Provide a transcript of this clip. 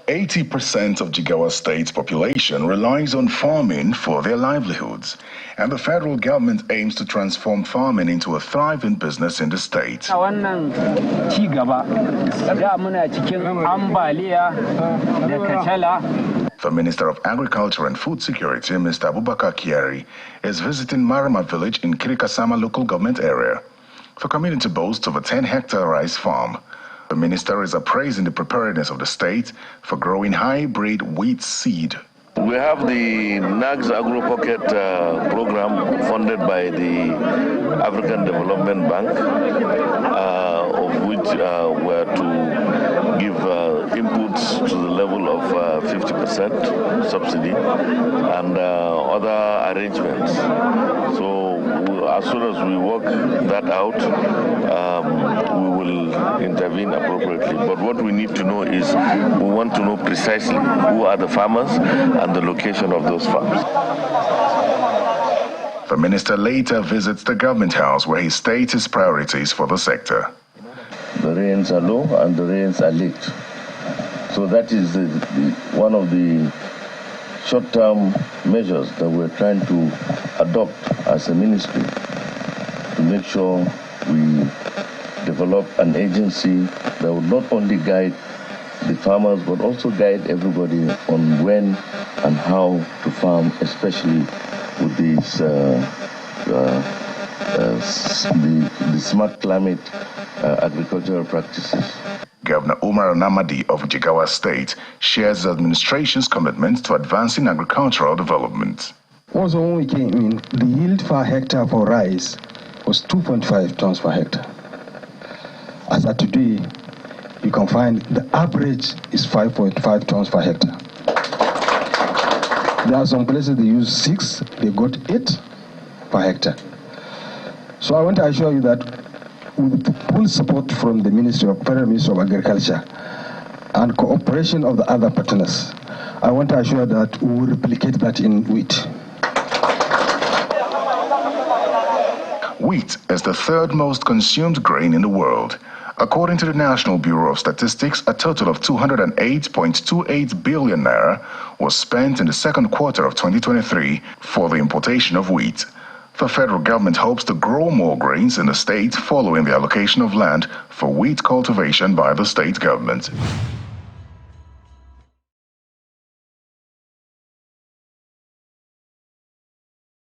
80% of Jigawa State's population relies on farming for their livelihoods, and the federal government aims to transform farming into a thriving business in the state. The Minister of Agriculture and Food Security, Mr. Abubakar Kiari, is visiting Marama village in Kirikasama local government area. The community boasts of a 10-hectare rice farm. The minister is appraising the preparedness of the state for growing hybrid wheat seed. We have the NAGS Agro Pocket program funded by the African Development Bank, of which were to give inputs to the level of 50% subsidy and other arrangements. So as soon as we work that out, we will intervene appropriately. But what we need to know is we want to know precisely who are the farmers and the location of those farms. The minister later visits the government house where he states his priorities for the sector. The rains are low and the rains are late. So that is one of the short-term measures that we're trying to adopt as a ministry to make sure we develop an agency that will not only guide the farmers but also guide everybody on when and how to farm, especially with these the smart climate agricultural practices. Governor Umar Namadi of Jigawa State shares the administration's commitment to advancing agricultural development. Also, when we came in, the yield per hectare for rice was 2.5 tons per hectare. As of today, you can find the average is 5.5 tons per hectare. There are some places they use 6, they got 8 per hectare. So I want to assure you that with full support from the Federal Ministry of Agriculture and cooperation of the other partners, I want to assure that we will replicate that in wheat. Wheat is the third most consumed grain in the world. According to the National Bureau of Statistics, a total of 208.28 billion naira was spent in the second quarter of 2023 for the importation of wheat. The federal government hopes to grow more grains in the state following the allocation of land for wheat cultivation by the state government.